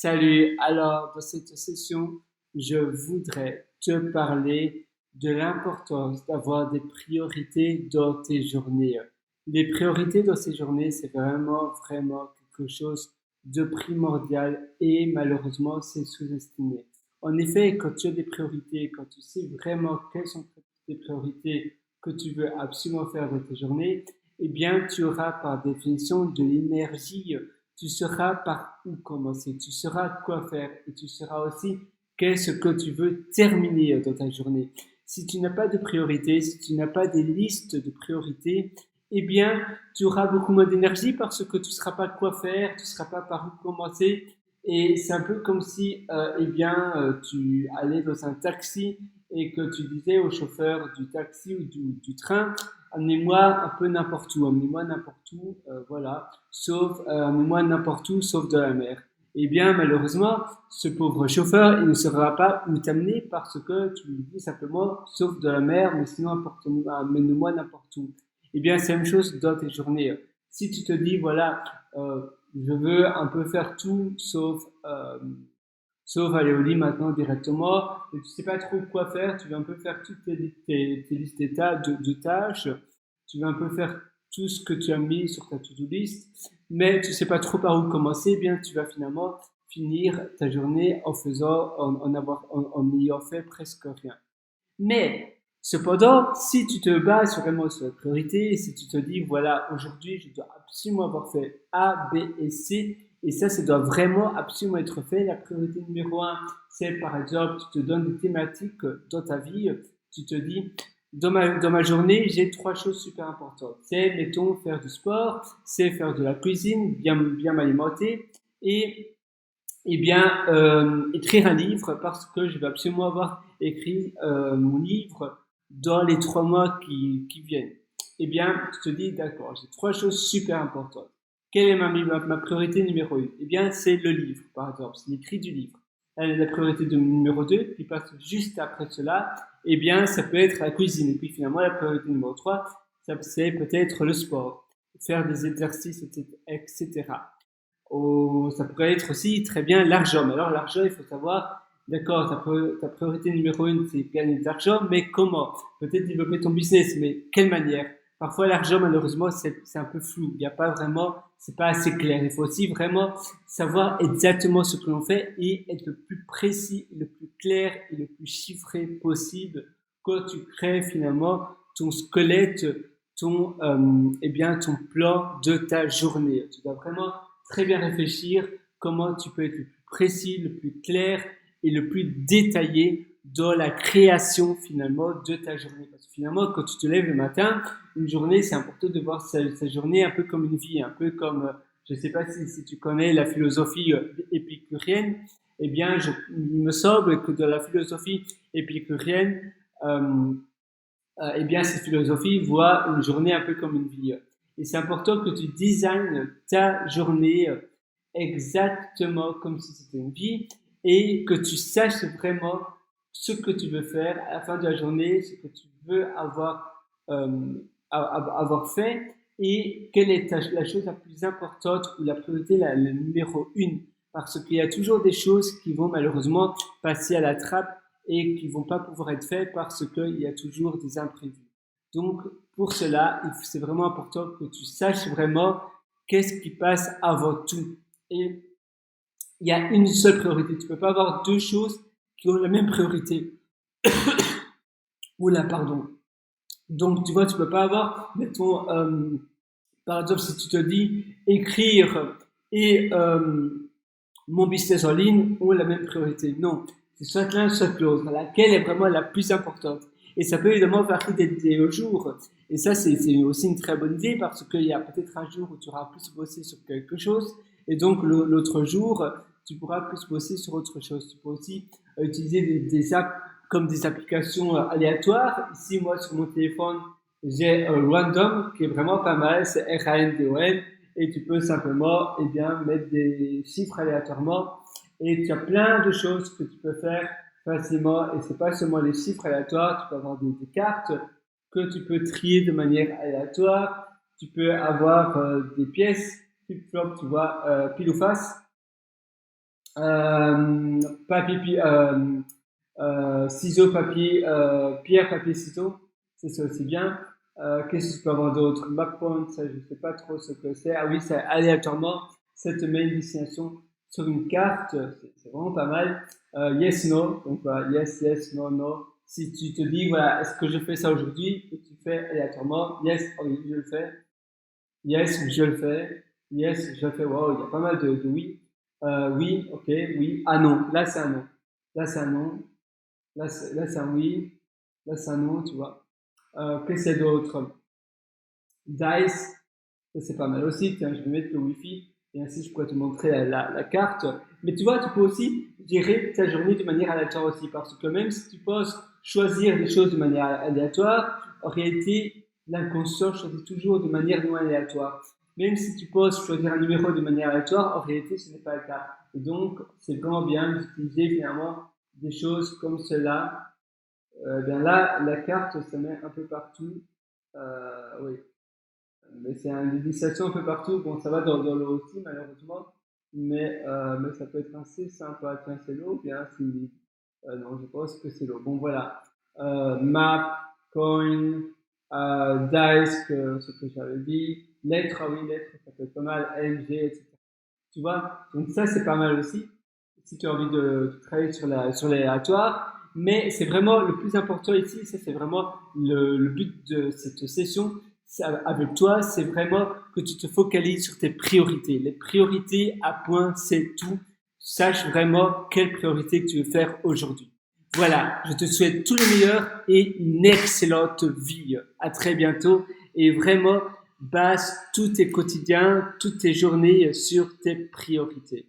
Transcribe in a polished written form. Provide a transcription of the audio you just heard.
Salut, alors dans cette session, je voudrais te parler de l'importance d'avoir des priorités dans tes journées. Les priorités dans ces journées, c'est vraiment quelque chose de primordial et malheureusement, c'est sous-estimé. En effet, quand tu as des priorités, quand tu sais vraiment quelles sont tes priorités que tu veux absolument faire dans tes journées, eh bien, tu auras par définition de l'énergie, tu sauras par où commencer, tu sauras quoi faire et tu sauras aussi qu'est-ce que tu veux terminer dans ta journée. Si tu n'as pas de priorité, si tu n'as pas des listes de priorités, eh bien, tu auras beaucoup moins d'énergie parce que tu ne sauras pas quoi faire, tu ne sauras pas par où commencer. Et c'est un peu comme si, tu allais dans un taxi et que tu disais au chauffeur du taxi ou du train, amenez-moi un peu n'importe où, amenez-moi n'importe où, voilà, sauf, amenez-moi n'importe où, sauf de la mer. Eh bien, malheureusement, ce pauvre chauffeur, il ne saura pas où t'amener parce que tu lui dis simplement, sauf de la mer, mais sinon, amène-moi n'importe où. Eh bien, c'est la même chose dans tes journées. Si tu te dis, voilà, je veux un peu faire tout, sauf aller au lit maintenant directement, et tu sais pas trop quoi faire, tu veux un peu faire toutes tes listes de tâches, tu veux un peu faire tout ce que tu as mis sur ta to-do list, mais tu sais pas trop par où commencer, eh bien tu vas finalement finir ta journée en n'ayant fait presque rien. Mais, cependant, si tu te bases vraiment sur la priorité, si tu te dis, voilà, aujourd'hui, je dois absolument avoir fait A, B et C, et ça doit vraiment absolument être fait. La priorité numéro un, c'est par exemple, tu te donnes des thématiques dans ta vie, tu te dis, dans ma journée, j'ai trois choses super importantes. C'est, mettons, faire du sport, c'est faire de la cuisine, bien m'alimenter, et écrire un livre parce que je vais absolument avoir écrit mon livre dans les 3 mois qui viennent. Eh bien, je te dis, d'accord, j'ai trois choses super importantes. Quelle est ma priorité numéro une? Eh bien, c'est le livre, par exemple, c'est l'écrit du livre. La priorité numéro 2, qui passe juste après cela, eh bien, ça peut être la cuisine. Et puis finalement, la priorité numéro 3, c'est peut-être le sport, faire des exercices, etc. Ça pourrait être aussi très bien l'argent. Mais alors l'argent, il faut savoir, d'accord, ta priorité numéro une, c'est gagner de l'argent, mais comment? Peut-être développer ton business, mais quelle manière? Parfois l'argent, malheureusement, c'est un peu flou. Il n'y a pas vraiment, c'est pas assez clair. Il faut aussi vraiment savoir exactement ce que l'on fait et être le plus précis, le plus clair et le plus chiffré possible quand tu crées finalement ton squelette, ton plan de ta journée. Tu dois vraiment très bien réfléchir comment tu peux être le plus précis, le plus clair et le plus détaillé dans la création finalement de ta journée. Parce que finalement, quand tu te lèves le matin, une journée, c'est important de voir sa journée un peu comme une vie, un peu comme, je ne sais pas si tu connais la philosophie épicurienne, eh bien, il me semble que dans la philosophie épicurienne, eh bien, cette philosophie voit une journée un peu comme une vie. Et c'est important que tu designes ta journée exactement comme si c'était une vie et que tu saches vraiment ce que tu veux faire à la fin de la journée, ce que tu veux avoir fait et quelle est la chose la plus importante ou la priorité, la numéro une. Parce qu'il y a toujours des choses qui vont malheureusement passer à la trappe et qui vont pas pouvoir être faites parce qu'il y a toujours des imprévus. Donc, pour cela, c'est vraiment important que tu saches vraiment qu'est-ce qui passe avant tout. Et il y a une seule priorité. Tu peux pas avoir deux choses qui ont la même priorité. Oula, pardon. Donc, tu vois, tu peux pas avoir, mettons, par exemple, si tu te dis écrire et mon business en ligne ont la même priorité. Non, c'est soit l'un, soit l'autre. Laquelle est vraiment la plus importante? Et ça peut évidemment varier des jours. Et ça, c'est aussi une très bonne idée parce qu'il y a peut-être un jour où tu auras plus bossé sur quelque chose et donc l'autre jour, tu pourras plus bosser sur autre chose. Tu peux aussi utiliser des apps comme des applications aléatoires. Ici, moi, sur mon téléphone, j'ai Random qui est vraiment pas mal. C'est RANDOM et tu peux simplement mettre des chiffres aléatoirement et tu as plein de choses que tu peux faire facilement et c'est pas seulement les chiffres aléatoires, tu peux avoir des cartes que tu peux trier de manière aléatoire, tu peux avoir des pièces flip-flop, tu vois, pile ou face Papier, ciseaux, papier, pierre, papier, ciseaux. C'est aussi bien. Qu'est-ce que tu peux avoir d'autre? Mappoint, ça, je sais pas trop ce que c'est. Ah oui, c'est aléatoirement. Ça te met une destination sur une carte. C'est vraiment pas mal. Yes, no. Donc, voilà, yes, yes, no, no. Si tu te dis, voilà, est-ce que je fais ça aujourd'hui? Et tu fais aléatoirement. Yes, oh oui, je le fais. Yes, je le fais. Yes, je le fais. Wow, il y a pas mal de oui. Oui, ok, oui. Ah non, là c'est un non. Là c'est un non. Là c'est un oui. Là c'est un non, tu vois. Qu'est-ce qu'il y a d'autre? Dice, ça c'est pas mal aussi. Tiens, je vais mettre le Wi-Fi et ainsi je pourrais te montrer la carte. Mais tu vois, tu peux aussi gérer ta journée de manière aléatoire aussi parce que même si tu penses choisir des choses de manière aléatoire, en réalité, l'inconscient choisit toujours de manière non aléatoire. Même si tu penses choisir un numéro de manière aléatoire, en réalité, ce n'est pas le cas. Et donc, c'est vraiment bien d'utiliser finalement des choses comme cela. Bien là, la carte, ça met un peu partout. Oui, mais c'est une législation un peu partout. Bon, ça va dans l'eau aussi, malheureusement. Mais ça peut être assez sympa. Tiens, c'est l'eau ou bien c'est humide? Non, je pense que c'est l'eau. Bon, voilà. Map, coin, dice, ce que j'avais dit. Lettres, ah oui, lettres, ça peut être pas mal. LG, etc. Tu vois? Donc ça, c'est pas mal aussi. Si tu as envie de travailler sur l'aléatoire. Mais c'est vraiment le plus important ici, ça c'est vraiment le but de cette session avec toi, c'est vraiment que tu te focalises sur tes priorités. Les priorités à point, c'est tout. Sache vraiment quelle priorité que tu veux faire aujourd'hui. Voilà, je te souhaite tout le meilleur et une excellente vie. À très bientôt et vraiment base tous tes quotidiens, toutes tes journées sur tes priorités.